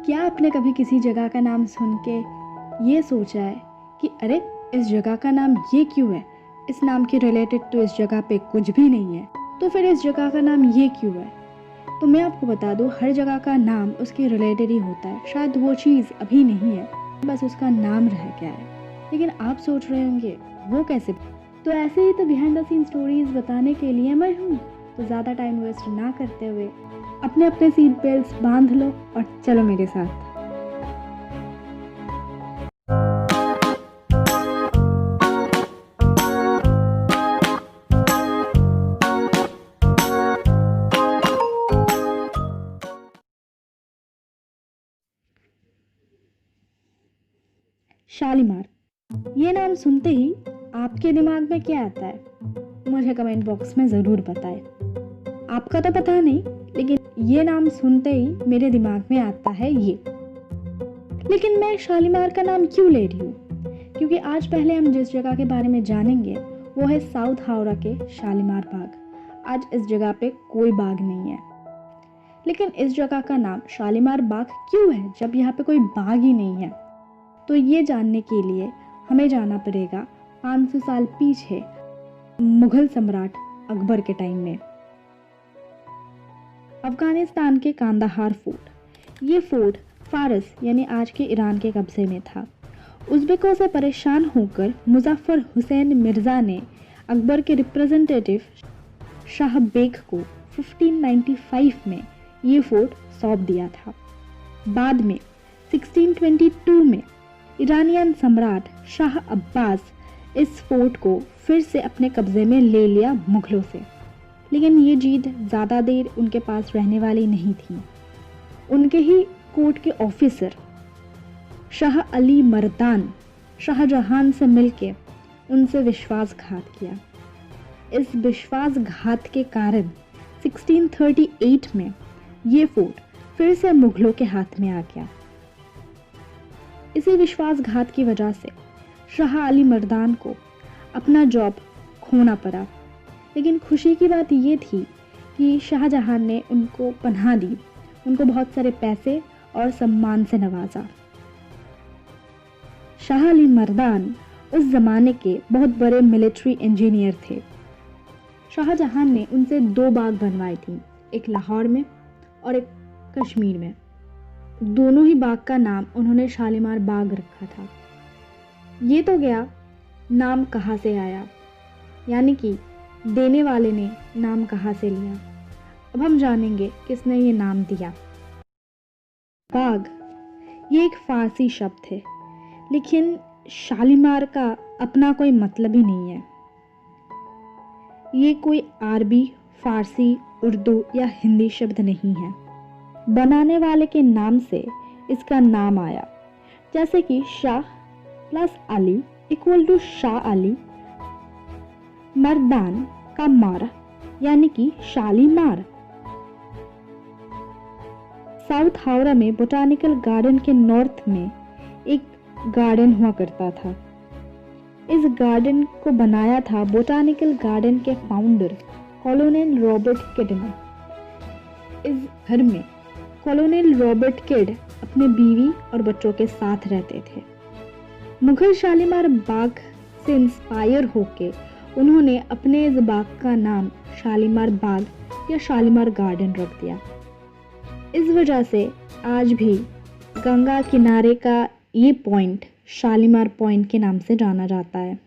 क्या आपने कभी किसी जगह का नाम सुन के ये सोचा है कि अरे इस जगह का नाम ये क्यों है, इस नाम के रिलेटेड तो इस जगह पे कुछ भी नहीं है, तो फिर इस जगह का नाम ये क्यों है। तो मैं आपको बता दूं, हर जगह का नाम उसके रिलेटेड ही होता है। शायद वो चीज़ अभी नहीं है, बस उसका नाम रह गया है। लेकिन आप सोच रहे होंगे वो कैसे। तो ऐसे ही तो बिहाइंड द सीन स्टोरीज बताने के लिए मैं हूँ। तो ज़्यादा टाइम वेस्ट ना करते हुए अपने अपने सीट बेल्ट्स बांध लो और चलो मेरे साथ। शालीमार, ये नाम सुनते ही आपके दिमाग में क्या आता है, मुझे कमेंट बॉक्स में ज़रूर बताएं। आपका तो पता नहीं, लेकिन ये नाम सुनते ही मेरे दिमाग में आता है ये। लेकिन मैं शालीमार का नाम क्यों ले रही हूँ? क्योंकि आज पहले हम जिस जगह के बारे में जानेंगे वो है साउथ हावड़ा के शालीमार बाग। आज इस जगह पे कोई बाग नहीं है, लेकिन इस जगह का नाम शालीमार बाग क्यों है जब यहाँ पे कोई बाग ही नहीं है? तो ये जानने के लिए हमें जाना पड़ेगा 500 साल पीछे, मुगल सम्राट अकबर के टाइम में। अफगानिस्तान के कांदाहार फोर्ट, ये फोर्ट फारस यानी आज के ईरान के कब्जे में था। उज़्बेकों से परेशान होकर मुज़फ़्फ़र हुसैन मिर्ज़ा ने अकबर के रिप्रेजेंटेटिव शाह बेग को 1595 में ये फोर्ट सौंप दिया था। बाद में 1622 में ईरानियन सम्राट शाह अब्बास इस फोर्ट को फिर से अपने कब्जे में ले लिया मुगलों से। लेकिन ये जीत ज़्यादा देर उनके पास रहने वाली नहीं थी। उनके ही कोर्ट के ऑफिसर शाह अली मर्दान शाहजहां से मिलके उनसे विश्वासघात किया। इस विश्वासघात के कारण 1638 में ये फोर्ट फिर से मुगलों के हाथ में आ गया। इसी विश्वासघात की वजह से शाह अली मर्दान को अपना जॉब खोना पड़ा। लेकिन खुशी की बात ये थी कि शाहजहां ने उनको पनाह दी, उनको बहुत सारे पैसे और सम्मान से नवाजा। शाह अली मर्दान उस जमाने के बहुत बड़े मिलिट्री इंजीनियर थे। शाहजहां ने उनसे 2 बाग बनवाई थी, एक लाहौर में और एक कश्मीर में। दोनों ही बाग का नाम उन्होंने शालीमार बाग रखा था। ये तो गया नाम कहाँ से आया, यानी कि देने वाले ने नाम कहाँ से लिया। अब हम जानेंगे किसने ये नाम दिया। बाग ये एक फारसी शब्द है, लेकिन शालीमार का अपना कोई मतलब ही नहीं है। ये कोई अरबी, फारसी, उर्दू या हिंदी शब्द नहीं है। बनाने वाले के नाम से इसका नाम आया, जैसे कि Shah plus Ali equal to Shah Ali, Mardan का मार यानी कि शालीमार। साउथ हावड़ा में बोटानिकल गार्डन के नॉर्थ में एक गार्डन हुआ करता था। इस गार्डन को बनाया था बोटानिकल गार्डन के फाउंडर कॉलोनेल रॉबर्ट किड ने। इस घर में कॉलोनेल रॉबर्ट किड अपने बीवी और बच्चों के साथ रहते थे। मुगल शालीमार बाग से इंस्पायर होके उन्होंने अपने इस बाग का नाम शालीमार बाग या शालीमार गार्डन रख दिया। इस वजह से आज भी गंगा किनारे का ये पॉइंट शालीमार पॉइंट के नाम से जाना जाता है।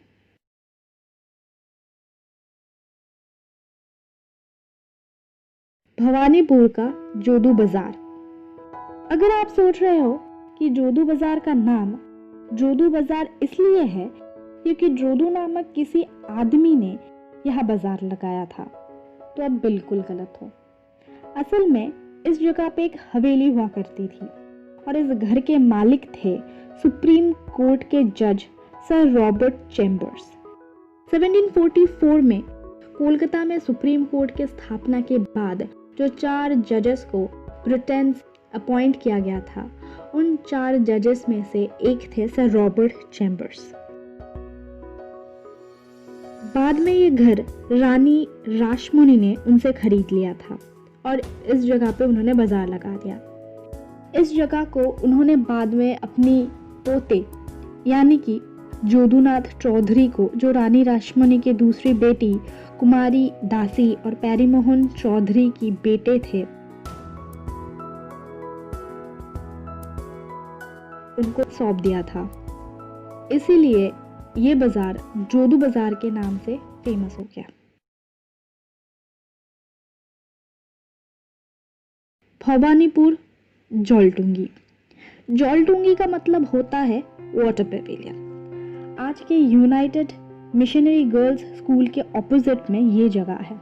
भवानीपुर का जोधू बाजार। अगर आप सोच रहे हो कि जोधू बाजार का नाम जोधू बाजार इसलिए है क्योंकि जोधू नामक किसी आदमी ने यह बाजार लगाया था, तो अब बिल्कुल गलत हो। असल में इस जगह पे एक हवेली हुआ करती थी और इस घर के मालिक थे सुप्रीम कोर्ट के जज सर रॉबर्ट चैम्बर्स। 1744 में कोलकाता में सुप्रीम कोर्ट के स्थापना के बाद जो 4 जजेस को ब्रिटेन अपॉइंट किया गया था, उन 4 जजेस में से एक थे सर रॉबर्ट चैम्बर्स। बाद में ये घर रानी रासमणी ने उनसे खरीद लिया था और इस जगह पे उन्होंने बाजार लगा दिया। इस जगह को उन्होंने बाद में अपनी पोते यानी कि जोदुनाथ चौधरी को, जो रानी रासमणी के दूसरी बेटी कुमारी दासी और पैरीमोहन चौधरी की बेटे थे, उनको सौंप दिया था। इसीलिए ये बाजार जोदू बाजार के नाम से फेमस हो गया। भवानीपुर जौलटुंगी। जौलटुंगी का मतलब होता है वाटर पेविलियन। आज के यूनाइटेड मिशनरी गर्ल्स स्कूल के ऑपोजिट में ये जगह है।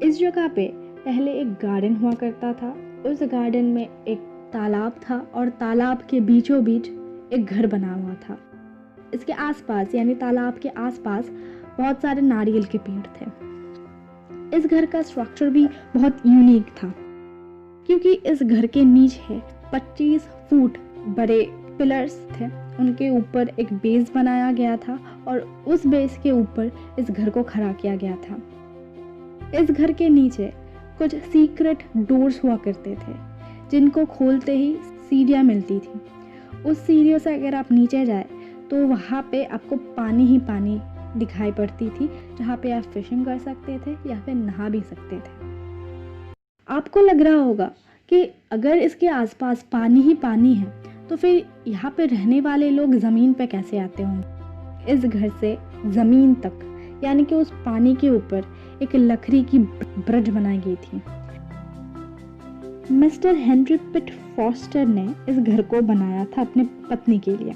इस जगह पे पहले एक गार्डन हुआ करता था। उस गार्डन में एक तालाब था और तालाब के बीचों बीच एक घर बना हुआ था। इसके आसपास यानी तालाब के आसपास बहुत सारे नारियल के पेड़ थे। इस घर का स्ट्रक्चर भी बहुत यूनिक था, क्योंकि इस घर के नीचे 25 फुट बड़े पिलर्स थे। उनके ऊपर एक बेस बनाया गया था और उस बेस के ऊपर इस घर को खड़ा किया गया था। इस घर के नीचे कुछ सीक्रेट डोर्स हुआ करते थे, जिनको खोलते ही सीढ़ियाँ मिलती थी। उस सीढ़ियों से अगर आप नीचे जाए तो वहाँ पे आपको पानी ही पानी दिखाई पड़ती थी, जहाँ पे आप फिशिंग कर सकते थे या फिर नहा भी सकते थे। आपको लग रहा होगा कि अगर इसके आसपास पानी ही पानी है तो फिर यहाँ पे रहने वाले लोग ज़मीन पे कैसे आते होंगे। इस घर से ज़मीन तक यानी कि उस पानी के ऊपर एक लकड़ी की ब्रिज बनाई गई थी। मिस्टर हेनरी पिट फॉस्टर ने इस घर को बनाया था अपनी पत्नी के लिए।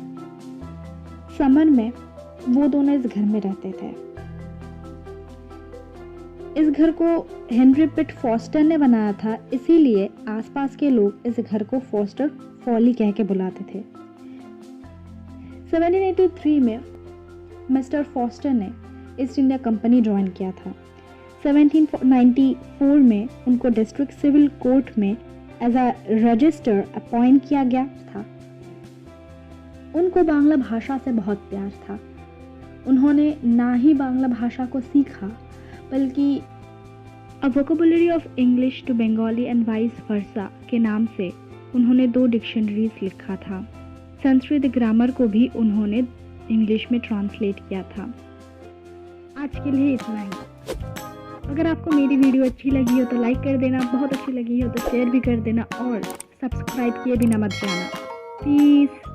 समर में वो दोनों इस घर में रहते थे। इस घर को हेनरी पिट फॉस्टर ने बनाया था, इसीलिए आसपास के लोग इस घर को फॉस्टर फॉली कह के बुलाते थे। 1783 में मिस्टर फॉस्टर ने ईस्ट इंडिया कंपनी ज्वाइन किया था। 1794 में उनको डिस्ट्रिक्ट सिविल कोर्ट में एज अ रजिस्टर अपॉइंट किया गया था। उनको बांग्ला भाषा से बहुत प्यार था। उन्होंने ना ही बांग्ला भाषा को सीखा, बल्कि a vocabulary of English to Bengali and vice versa के नाम से उन्होंने 2 डिक्शनरीज लिखा था। संस्कृत ग्रामर को भी उन्होंने इंग्लिश में ट्रांसलेट किया था। आज के लिए इतना ही। अगर आपको मेरी वीडियो अच्छी लगी हो तो लाइक कर देना, बहुत अच्छी लगी हो तो शेयर भी कर देना और सब्सक्राइब किए बिना मत जाना। प्लीज़।